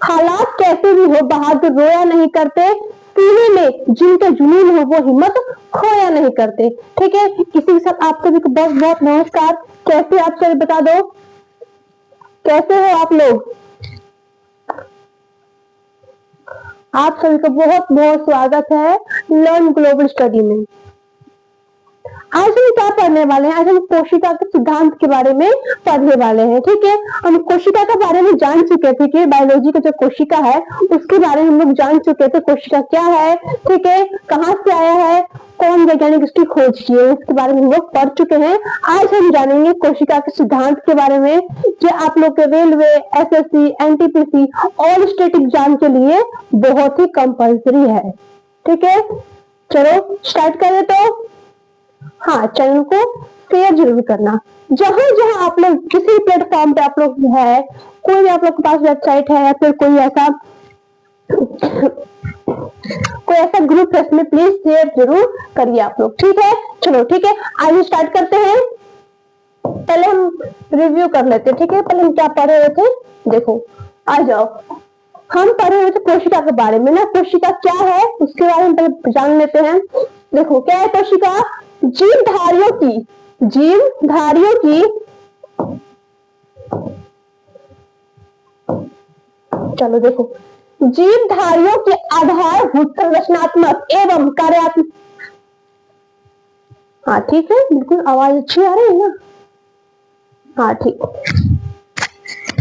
हालात कैसे भी हो बहादुर रोया नहीं करते, सीने में जिनके जुनून हो वो हिम्मत खोया नहीं करते। ठीक है, किसी के साथ आप सभी को बहुत बहुत नमस्कार। कैसे आप सभी बता दो, कैसे हो आप लोग? आप सभी का बहुत बहुत स्वागत है लर्न ग्लोबल स्टडी में। आज हम क्या पढ़ने वाले हैं? आज हम कोशिका के सिद्धांत के बारे में पढ़ने वाले हैं। ठीक है, हम कोशिका के बारे में जान चुके थे कि बायोलॉजी का जो कोशिका है उसके बारे में हम लोग जान चुके थे। कोशिका क्या है, ठीक है, कहाँ से आया है, कौन वैज्ञानिक इसकी खोज की है, उसके बारे में हम लोग पढ़ चुके हैं। आज हम जानेंगे कोशिका के सिद्धांत के बारे में, जो आप लोग के रेलवे, एसएससी, एनटीपीसी और स्टेट एग्जाम के लिए बहुत ही कंपल्सरी है। ठीक है, चलो स्टार्ट करें। तो हाँ, चैनल को शेयर जरूर करना। जहां जहां आप लोग किसी प्लेटफॉर्म पे आप लोग है, कोई भी आप लोग के पास वेबसाइट है या फिर कोई ऐसा ग्रुप है, इसमें प्लीज शेयर जरूर करिए आप लोग। ठीक है, चलो ठीक है, आज स्टार्ट करते हैं। पहले हम रिव्यू कर लेते हैं। ठीक है, पहले हम क्या पढ़ रहे थे, देखो आ जाओ। हम पढ़ रहे थे कोशिका के बारे में ना, कोशिका क्या है उसके बारे में पहले जान लेते हैं। देखो क्या है कोशिका, जीवधारियों की चलो देखो, जीवधारियों के आधारभूत संरचनात्मक एवं कार्यात्मक। हाँ ठीक है, बिल्कुल आवाज अच्छी आ रही है ना। हाँ ठीक,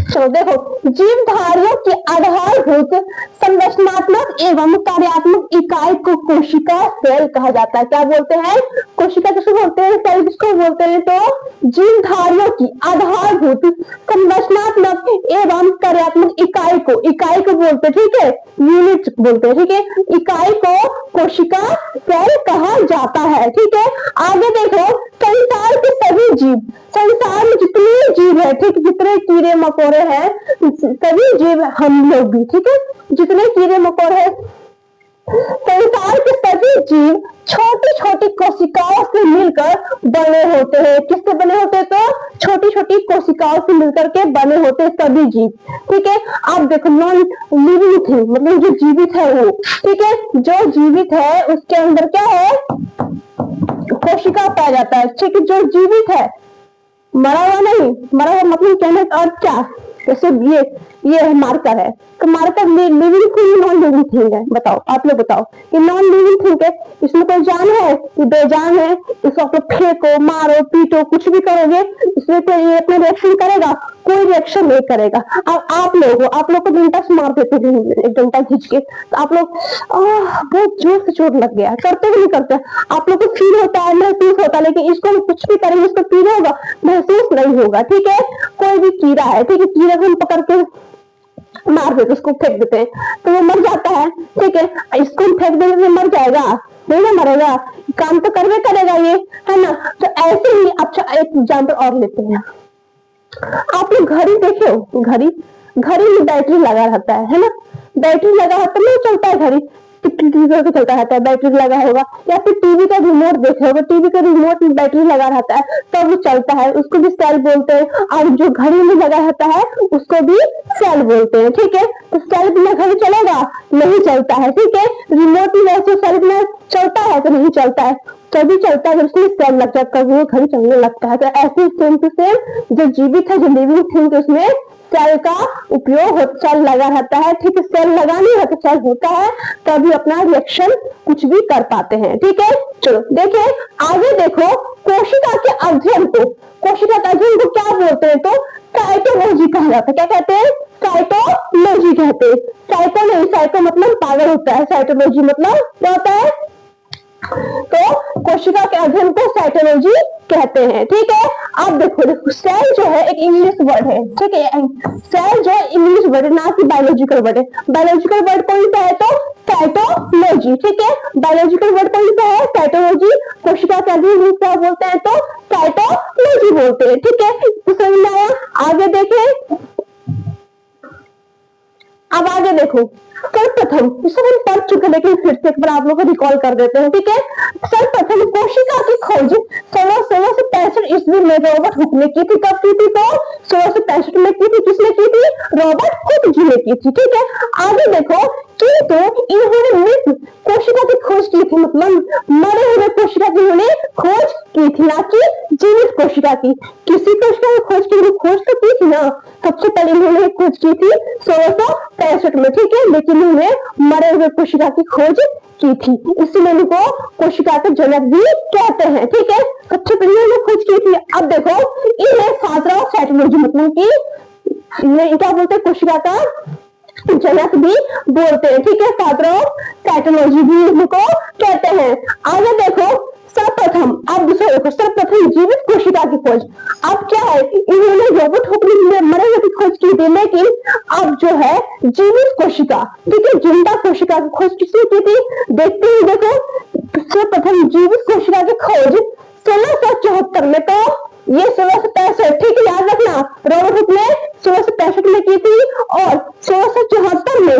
चलो देखो, जीवधारियों के आधारभूत संरचनात्मक एवं कार्यात्मक इकाई को कोशिका सेल कहा जाता है। क्या बोलते हैं? कोशिका किसको बोलते हैं? सेल किसको बोलते हैं? तो जीवधारियों की आधारभूत संरचनात्मक एवं कार्यात्मक इकाई को बोलते हैं। ठीक है, यूनिट बोलते हैं। ठीक है, इकाई को कोशिका सेल कहा जाता है। ठीक है, आगे देखो, संसार के सभी जीव, संसार में जितने जीव है, ठीक, जितने कीड़े मकोड़े हैं, सभी जीव, हम लोग भी, ठीक है, जितने कीड़े मकोड़े हैं, संसार के सभी जीव छोटी छोटी कोशिकाओं से मिलकर बने होते हैं। किससे बने होते हैं? तो छोटी छोटी कोशिकाओं से मिलकर के बने होते हैं सभी जीव। ठीक है, आप देखो, नॉन लिविंग थिंग मतलब जो जीवित है वो, ठीक है, जो जीवित है उसके अंदर क्या है? कोशिका पाया जाता है। ठीक है, जो जीवित है, मरा हुआ नहीं, मरा हुआ मतलब कहने का अर्थ क्या? जैसे ये मार्कर है, तो marker living thing, non living thing है? बताओ, आप लोग बताओ। ये नॉन लिविंग थिंग है, इसमें कोई जान है? ये बेजान है, इसको आप लोग फेंको, मारो, पीटो, कुछ भी करोगे, इसमें कोई ये अपना रिएक्शन करेगा? कोई रिएक्शन नहीं करेगा। अब आप लोग को डंडा से मार देते थे, एक डंडा खींच के, तो आप लोग बहुत जोर से चोट लग गया, करते भी नहीं करते? आप लोग को फील होता है, महसूस होता है, लेकिन इसको कुछ भी करेंगे इसको फील होगा? महसूस नहीं होगा। ठीक है, कोई भी कीड़ा है, ठीक है, कीड़ा को हम पकड़ के मार देते, उसको फेंक देते हैं तो वो मर जाता है। ठीक है, इसको हम फेंक देंगे तो मर जाएगा? नहीं ना मरेगा, काम तो करवे करेगा ये, है ना? तो ऐसे ही। अच्छा, एक एग्जाम्पल और लेते हैं। आप लोग घड़ी देखे हो? घड़ी में बैटरी लगा रहता है ना? बैटरी लगा होता नहीं, चलता है घड़ी, टीवी करके चलता रहता है, बैटरी लगा होगा। या फिर टीवी का रिमोट देखे होगा, टीवी का रिमोट में बैटरी लगा रहता है तब वो चलता है, उसको भी सेल बोलते हैं। और जो घड़ी में लगा रहता है उसको भी सेल बोलते हैं। ठीक है, तो सेल बिना घड़ी चलेगा? नहीं चलता है। ठीक है, रिमोट में वैसे सेल बिना चलता है तो नहीं चलता है, तभी चलता है जब उसमें सेल लग जाता है, वो घड़ी चलने लगता है। तो ऐसे सेम टू सेम जो जीवित है, जो लिविंग थिंग, उसमें सेल का उपयोग, सेल लगा रहता है। ठीक है, सेल लगा नहीं रहता, सेल होता है तभी अपना रिएक्शन कुछ भी कर पाते हैं। ठीक है, चलो देखिए आगे। देखो, कोशिका के अध्ययन को क्या बोलते हैं? तो साइटोलॉजी कहा जाता है। क्या कहते हैं? साइटोलॉजी कहते हैं। साइको नहीं, साइको मतलब पागल होता है, साइटोलॉजी मतलब क्या होता है? तो कोशिका के अध्ययन को साइटोलॉजी कहते हैं। ठीक है, अब देखो, सेल जो है एक इंग्लिश वर्ड है। ठीक है, सेल जो है इंग्लिश वर्ड है, ना कि बायोलॉजिकल वर्ड है। बायोलॉजिकल वर्ड कौन सा है? तो साइटोलॉजी। ठीक है, बायोलॉजिकल वर्ड कौन सा है? साइटोलॉजी। कोशिका के अध्ययन क्या बोलते हैं? तो साइटोलॉजी बोलते हैं। ठीक है, तो समझ में आया? आगे देखें, अब आगे देखो, सर्वप्रथम इसे हम पढ़ चुके हैं, लेकिन फिर से एक बार आप लोगों को रिकॉल कर देते हैं, ठीक है। सर्वप्रथम कोशिका की खोज 1665 ईस्वी में रॉबर्ट हुक ने की थी। कब की थी? तो 1665 में की थी। किसने की थी? रॉबर्ट हुक जी ने की थी, ठीक है। आगे देखो, किंतु इन्होंने मृत कोशिका की खोज की थी, मतलब मरे हुए कोशिका की इन्होंने खोज की थी, ना कि जीवित कोशिका की। किसी कोशिका की खोज की? खोज तो की थी ना, सबसे पहले इन्होंने खोज की थी 1665 में, ठीक है, लेकिन इन्होंने मरे हुए कोशिका की खोज की थी, इसलिए इनको कोशिका के जनक भी कहते हैं, ठीक है। सबसे पहले इन्होंने खोज की थी। अब देखो, इन्हें फादर ऑफ साइटोलॉजी, मतलब कि इन्हें क्या बोलते हैं? कोशिका का जनक भी बोलते हैं, ठीक है। फादर ऑफ साइटोलॉजी भी इनको कहते हैं। आगे देखो, सर्वप्रथम, अब दूसरा देखो, सर्वप्रथम जीवित कोशिका की खोज। अब क्या है, इन्होंने रॉबर्ट हुक ने मरे हुए की खोज की थी, लेकिन अब जो है जीवित कोशिका, ठीक है, जिंदा कोशिका की खोज किसने की थी? देखते ही देखो, सर्वप्रथम जीवित कोशिका की खोज 1674 में, तो ये 1665, ठीक है, याद रखना, रॉबर्ट हुक ने 1665 में की थी, और 1674 में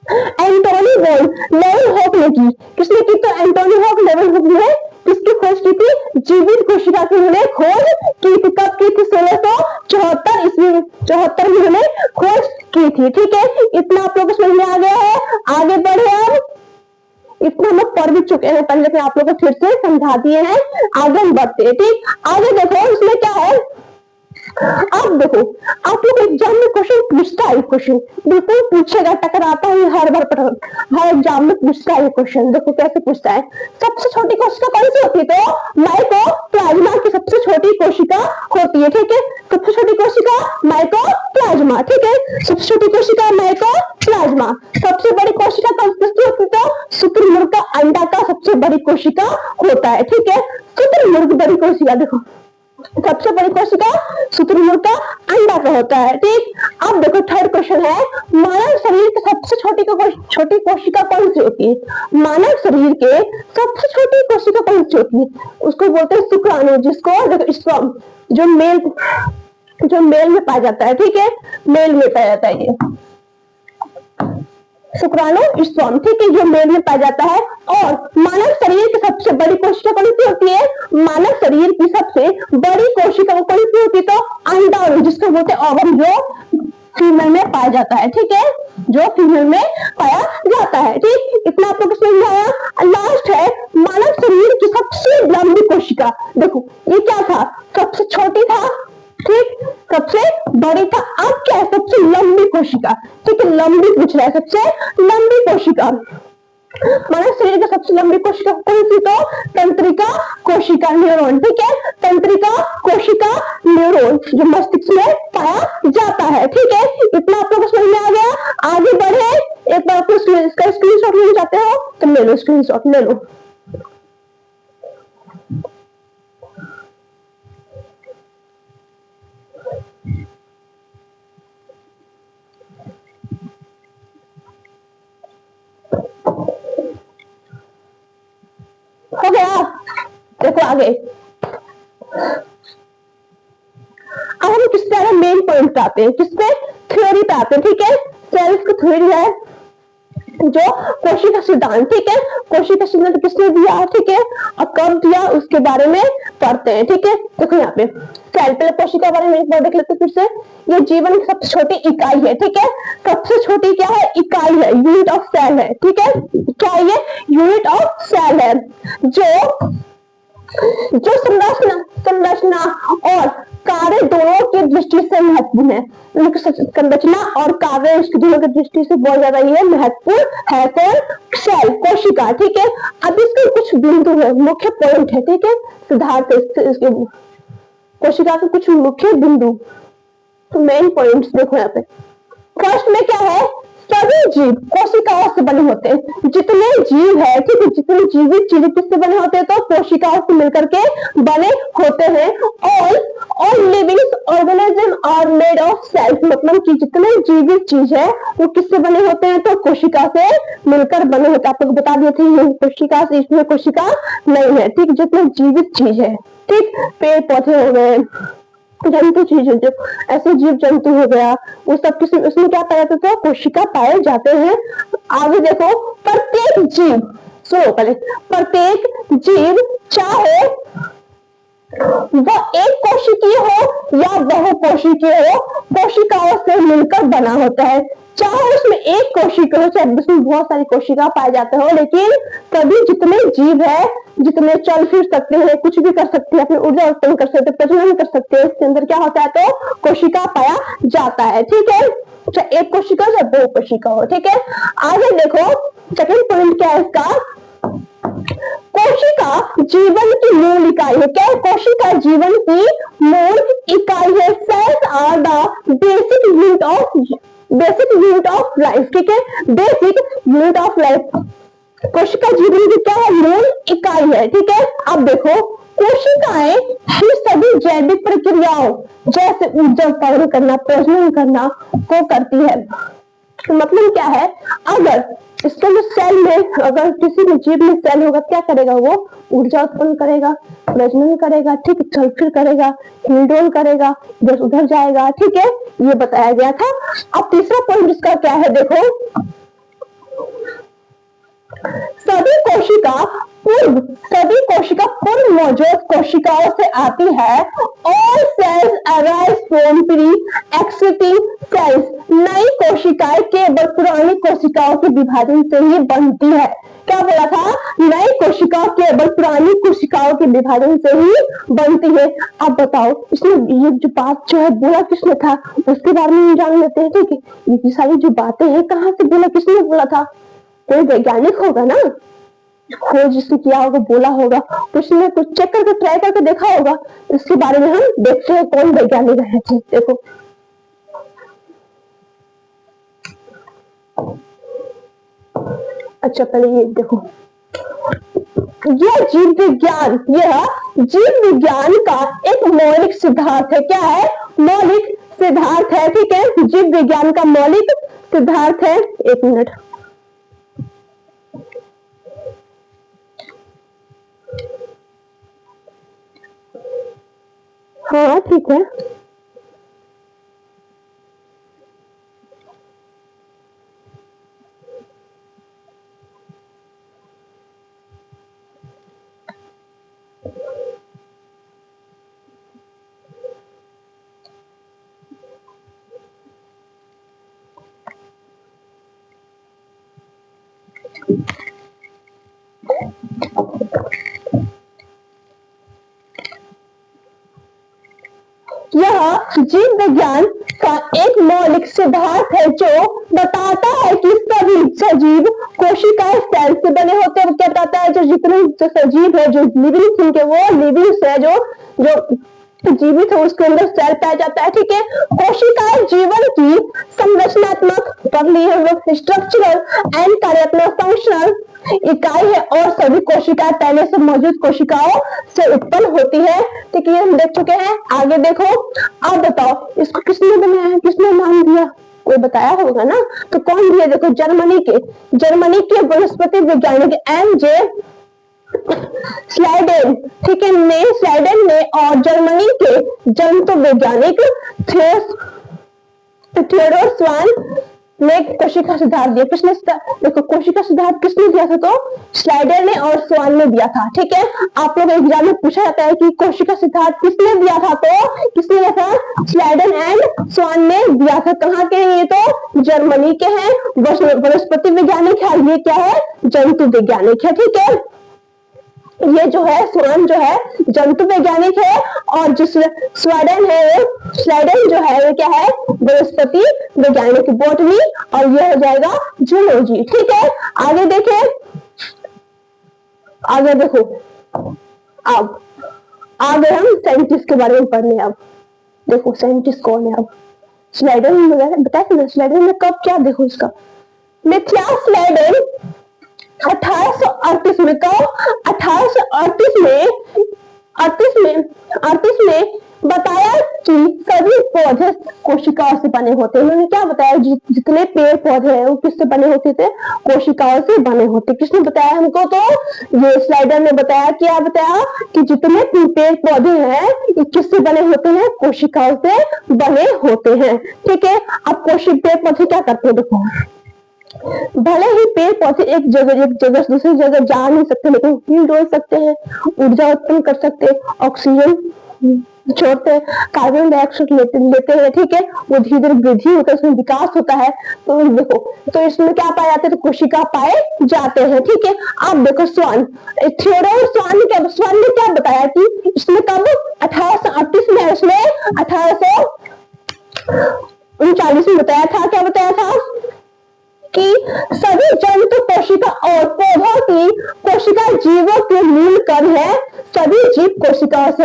एंटोनी वॉन लेवनहॉक ने की। किसने की? तो एंटोनी वॉन लेवनहॉक ने किसकी खोज की थी? जीवित कोशिका की उन्होंने खोज की थी। कब की थी? 1674 ईस्वी, 74 में उन्होंने खोज की थी, ठीक है। इतना आप लोगों को समझ में आ गया है। आगे बढ़े, अब इतना हम लोग पढ़ भी चुके हैं पहले, लेकिन आप लोग को फिर से समझा दिए हैं। आगे हम बढ़ते हैं, ठीक। आगे देखो, इसमें क्या है, अब देखो, आप लोग एग्जाम में क्वेश्चन पूछता है, क्वेश्चन बिल्कुल पूछेगा, टकराता है हर बार, हर एग्जाम में पूछता है क्वेश्चन। देखो कैसे पूछता है। सबसे छोटी कोशिका कौन सी होती है? तो माइकोप्लाज्मा की सबसे छोटी कोशिका होती है, ठीक है। सबसे छोटी कोशिका माइकोप्लाज्मा, ठीक है, सबसे छोटी कोशिका माइकोप्लाज्मा। सबसे बड़ी कोशिका कौन सी होती है? तो शुतुरमुर्ग का अंडा का सबसे बड़ी कोशिका होता है, ठीक है। शुतुरमुर्ग बड़ी कोशिका, देखो सबसे बड़ी कोशिका शुतुरमुर्ग का अंडा का होता है, ठीक। अब देखो, थर्ड क्वेश्चन है, मानव शरीर की सबसे छोटी कोशिका कौन सी होती है? मानव शरीर के सबसे छोटी कोशिका कौन सी होती है? उसको बोलते हैं शुक्राणु, जिसको देखो स्पर्म, जो मेल में पाया जाता है, ठीक है, मेल में पाया जाता है, ये शुक्राणु स्पर्म, ठीक है, जो मेल में पाया जाता है। और मानव शरीर की सबसे बड़ी कोशिका कौन सी होती है? मानव शरीर की सबसे बड़ी कोशिका कौन सी होती है? तो अंडाणु, जिसको बोलते हैं ओवम, जो फीमेल में पाया जाता है, ठीक है, जो फीमेल में पाया जाता है, ठीक। इतना आप लोग समझ में आया। लास्ट है, मानव शरीर की सबसे लंबी कोशिका। देखो ये क्या था? सबसे छोटी था, ठीक, सबसे बड़ी था, अब क्या है? सबसे लंबी कोशिका, ठीक है, लंबी पूछ रहा है, सबसे लंबी कोशिका। मानव शरीर की सबसे लंबी कोशिका कौन सी? तो तंत्रिका कोशिका, न्यूरॉन, ठीक है, तंत्रिका कोशिका न्यूरॉन, जो मस्तिष्क में पाया जाता है, ठीक है। इतना आप लोगों को समझ में आ गया। आगे बढ़े, एक बार आपको इसका स्क्रीनशॉट लेना चाहते हो तो ले लो, स्क्रीनशॉट ले लो। हो गया? देखो आगे, अब हम किस तरह मेन पॉइंट पे आते हैं, किस पे? थ्योरी पे आते हैं, ठीक है। सेल्स की थ्योरी है, जो कोशिका सिद्धांत, ठीक है, कोशिका सिद्धांत किसने दिया, ठीक है, और कब दिया, उसके बारे में पढ़ते हैं, ठीक है। देखो यहाँ पे सेल, पहले कोशिका बारे में एक बार देख लेते हैं फिर से। ये जीवन की सबसे छोटी इकाई है, ठीक है, सबसे छोटी क्या है? इकाई है, यूनिट ऑफ सेल है, ठीक है। क्या है ये? यूनिट ऑफ सेल है, जो संरचना और कार्य दोनों की दृष्टि से महत्वपूर्ण है। संरचना और कार्य इसके दोनों की दृष्टि से बहुत ज्यादा ये महत्वपूर्ण है। कौन? सेल, कोशिका, ठीक है। अब इसके कुछ बिंदु है, मुख्य पॉइंट है, ठीक है, सिद्धांत इसके कोशिका के कुछ मुख्य बिंदु, तो मेन पॉइंट्स देखो यहाँ पे। फर्स्ट में क्या है? सभी जीव कोशिकाओं से बने होते हैं। जितने जीव है, ठीक है, जितने जीवित चीजें किससे बने होते हैं? तो कोशिकाओं से मिलकर के बने होते हैं। All living organism are made of cells, मतलब कि जितने जीवित चीज है वो किससे बने होते हैं? तो कोशिका से मिलकर बने होते हैं। आप लोग बता दिए थे ये कोशिका से, इसमें कोशिका नहीं है, ठीक, जितने जीवित चीज है, ठीक, पेड़ पौधे हो गए, जंतु चीज जो ऐसे जीव जंतु हो गया, वो सब किसी उसमें क्या पाया जाता है, कोशिका पाए जाते हैं। आगे देखो, प्रत्येक जीव, सुनो पहले, प्रत्येक जीव चाहे वह एक कोशिकीय हो या बहुकोशिकीय हो, कोशिकाओं से मिलकर बना होता है। चाहे उसमें एक कोशिका हो, चाहे उसमें बहुत सारी कोशिका पाए जाते हो, लेकिन सभी जितने जीव है, जितने चल फिर सकते हैं, कुछ भी कर सकते हैं, अपनी ऊर्जा उत्पन्न कर सकते हैं, प्रजनन कर सकते हैं, इसके अंदर क्या होता है, तो कोशिका पाया जाता है। ठीक है, चाहे एक कोशिका हो, चाहे दो कोशिका हो। ठीक है, आगे देखो, सेकंड पॉइंट क्या है इसका, कोशिका जीवन की मूल इकाई है। क्या है, कोशिका जीवन की मूल इकाई है। Cells are the basic unit of life. ठीक है, बेसिक यूनिट ऑफ लाइफ, कोशिका जीवन की क्या है, मूल इकाई है। ठीक है, अब देखो, कोशिकाएं ही सभी जैविक प्रक्रियाओं जैसे ऊर्जा उत्पादन करना, प्रजनन करना को करती है। मतलब क्या है, अगर इसके में सेल में, अगर किसी भी जीव में सेल होगा, क्या करेगा, वो ऊर्जा उत्पन्न करेगा, प्रजनन करेगा, ठीक, चल फिर करेगा, हिलडोल करेगा, इधर उधर जाएगा। ठीक है, ये बताया गया था। अब तीसरा पॉइंट इसका क्या है, देखो, सभी कोशिका पूर्व मौजूद कोशिकाओं से आती है। All cells arise from pre-existing cells। नई कोशिकाएं केवल पुरानी कोशिकाओं के विभाजन से ही बनती है। क्या बोला था, नई कोशिका केवल पुरानी कोशिकाओं के विभाजन से ही बनती है। अब बताओ, इसमें ये जो बात जो है बोला किसने था, उसके बारे में जान लेते हैं। ठीक है, ये सारी जो बातें हैं कहाँ से बोला, किसने बोला था, कोई वैज्ञानिक होगा ना, खोज जिसने किया होगा, बोला होगा, कुछ ने कुछ चेक करके ट्राई करके देखा होगा। इसके बारे में हम देखते हैं कौन वैज्ञानिक है। देखो, अच्छा पहले ये देखो, यह जीव विज्ञान का एक मौलिक सिद्धांत है। क्या है, मौलिक सिद्धांत है। ठीक है, जीव विज्ञान का मौलिक सिद्धांत है। एक मिनट, हाँ ठीक है, यह जीव विज्ञान का एक मौलिक सिद्धांत है जो बताता है कि सभी सजीव कोशिकाएं सेल से बने होते हैं। क्या बताता है, जो जितने जो सजीव है, जो लिविंग थिंग है, वो लिविंग है, जो जीवित है, उसके अंदर सेल पाया जाता है। ठीक है, कोशिकाएं जीवन की संरचनात्मक, स्ट्रक्चरल एंड कार्यात्मक फंक्शनल इकाई है और सभी कोशिकाएं पहले से मौजूद कोशिकाओं से उत्पन्न होती है। ठीक है, हम देख चुके हैं। आगे देखो, अब बताओ, इसको किसने बनाया, किसने नाम दिया, कोई बताया होगा ना, तो कौन दिया, देखो, जर्मनी के वनस्पति वैज्ञानिक एम.जे. स्लाइडेन। ठीक है, स्लाइडेन ने और जर्मनी के जंतु वैज्ञानिक थियोडोर स्वान ने कोशिका सिद्धांत दिया। किसने, देखो, कोशिका सिद्धांत किसने दिया था, तो स्लाइडर ने और स्वान ने दिया था। ठीक है, आप लोग एग्जाम में पूछा जाता है कि कोशिका सिद्धांत किसने दिया था, तो किसने दिया था, स्लाइडर एंड स्वान ने दिया था। कहाँ के हैं ये, तो जर्मनी के हैं, वनस्पति वैज्ञानिक है, ये क्या है, जंतु वैज्ञानिक है। ठीक है, ये जो है स्वान जो है जंतु वैज्ञानिक है, और जो स्लाइडन जो है ये क्या है, वनस्पति वैज्ञानिक, बॉटनी, और ये हो जाएगा जूलॉजी। ठीक है, आगे देखें, आगे देखो, अब आगे हम साइंटिस्ट के बारे में पढ़ने। अब देखो साइंटिस्ट कौन है। अब स्लाइडन बताया ना, स्लाइडन में कब क्या, देखो इसका मिथियास स्लाइडन 1838 में, कब 1838 में बताया कि सभी पौधे कोशिकाओं से बने होते हैं। उन्होंने क्या बताया, जितने पेड़ पौधे हैं वो किससे बने होते थे, कोशिकाओं से बने होते। किसने बताया हमको, तो ये स्लाइडर ने बताया। क्या बताया कि जितने पेड़ पौधे हैं ये किससे बने होते हैं, कोशिकाओं से बने होते हैं। ठीक है, अब पेड़ पौधे क्या करते हैं, देखो भले ही पेड़ पौधे एक जगह से दूसरी जगह जा नहीं सकते, लेकिन फील डोल सकते हैं, ऊर्जा उत्पन्न कर सकते हैं, ऑक्सीजन छोड़ते हैं, कार्बन डाइऑक्साइड लेते हैं। ठीक है, वो धीरे धीरे वृद्धि होता है, उसमें विकास होता है। तो देखो, तो इसमें क्या पाए जाते हैं, तो कोशिका पाए जाते हैं। ठीक है, आप देखो स्वान, थियोडोर स्वान ने क्या बताया कि इसमें कब 1838 में, उसमें 1839 में बताया था। क्या बताया था कि सभी जंतु कोशिका और पौधों की कोशिका जीवों के मूल कण है। सभी जीव कोशिकाओं से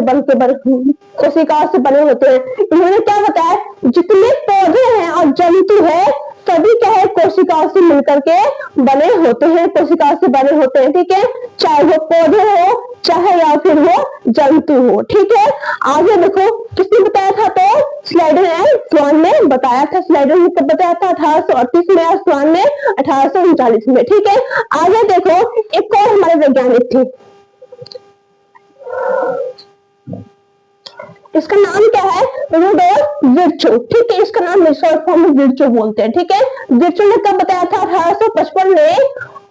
कोशिकाओं से बने होते हैं। इन्होंने क्या बताया, जितने पौधे हैं और जंतु है सभी क्या है, कोशिकाओं से मिलकर के बने होते हैं, कोशिकाओं से बने होते हैं। ठीक है, चाहे वो पौधे हो चाहे या फिर वो जंतु हो। ठीक है, आगे देखो किसने बताया था, तो स्लाइडर एंड स्वान ने बताया था। स्लाइडर ने कब बताया था, 1838 में, और स्वान ने 1839 में। ठीक है, आगे देखो एक और हमारे वैज्ञानिक थे, इसका नाम क्या है, रुडोल्फ विर्चो। ठीक है, इसका नाम शॉर्ट फॉर्म में विर्चो बोलते हैं। ठीक है, विर्चो ने कब बताया था, 1855 में,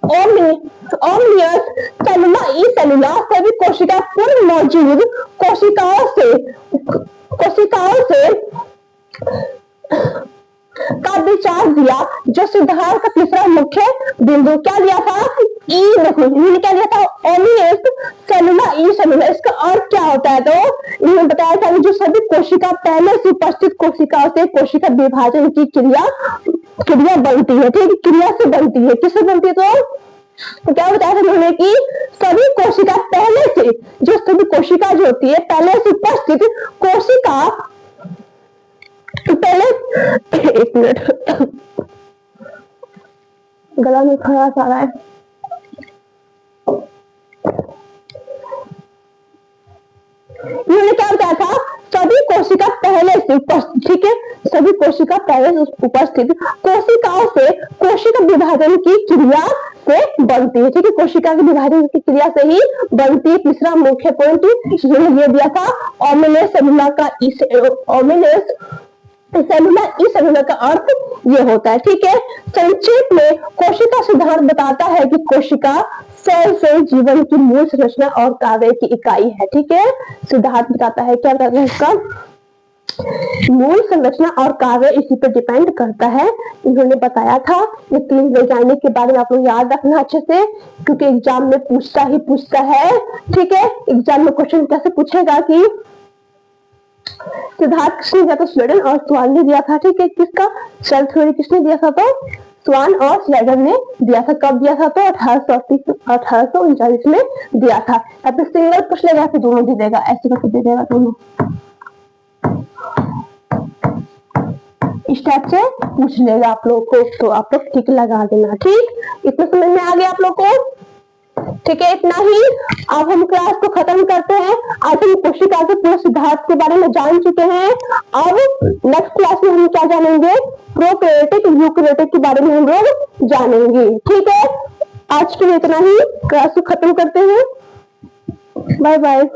ओमनियस सेलुला ई सेलुला सभी कोशिका पूर्व मौजूद कोशिकाओं से का विचार दिया, जो सुधार का तीसरा मुख्य बिंदु क्या दिया था, इन्होंने क्या दिया था, ओमियस सेलुला ई सेलुला। इसका अर्थ क्या होता है, तो इन्होंने बताया था कि जो सभी कोशिका पहले से उपस्थित कोशिकाओं से कोशिका विभाजन की क्रिया बनती है। ठीक है, क्रिया से बनती है, किससे बनती है, तो क्या बताया था उन्होंने कि सभी कोशिका पहले से, जो सभी कोशिका जो होती है पहले से उपस्थित कोशिका, पहले एक मिनट गला में खराश आ रहा है। इन्होंने क्या बताया था, सभी कोशिका पहले से उपस्थित, ठीक है, सभी कोशिका पहले से उपस्थित कोशिकाओं से कोशिका विभाजन की क्रिया से बनती है। ठीक है, कोशिका के विभाजन की क्रिया से ही बनती है। तीसरा मुख्य पॉइंट इन्होंने ये दिया था, ओमिनेस सेलुला का ओमिनेस सेलुलर ई सेलुलर का अर्थ ये होता है। ठीक है, संक्षेप में कोशिका सिद्धांत बताता है कि कोशिका सेल जीवन की मूल संरचना और कार्य की इकाई है। ठीक है, सिद्धांत बताता है, क्या बताता है, इसका मूल संरचना और कार्य इसी पर डिपेंड करता है। इन्होंने बताया था। ये 3 वैज्ञानिक के बारे में आप लोग याद रखना अच्छे से, क्योंकि एग्जाम में पूछता है। ठीक है, एग्जाम में क्वेश्चन कैसे पूछेगा कि सिद्धार्थ किसने दिया था, स्लेडन और स्वान ने दिया था। ठीक है, किसका सेल थ्योरी किसने दिया था, तो स्वान और स्लेडन ने दिया था। कब दिया था, तो 1839 में दिया था। या फिर सिंगल पूछ लेगा, फिर दोनों दे देगा, ऐसे करके दे देगा दोनों, इस टाइप से पूछ लेगा आप लोग को। तो आप लोग ठीक लगा देना। ठीक, इतना समझ में आ गया आप लोग को। ठीक है, इतना ही। अब हम क्लास को खत्म करते हैं। आज हम कोशिका के पूरे सिद्धांत के बारे में जान चुके हैं। अब नेक्स्ट क्लास में हम क्या जानेंगे, प्रोकैरियोटिक यूकैरियोटिक के बारे में हम लोग जानेंगे। ठीक है, आज के लिए इतना ही, क्लास को खत्म करते हैं। Bye bye.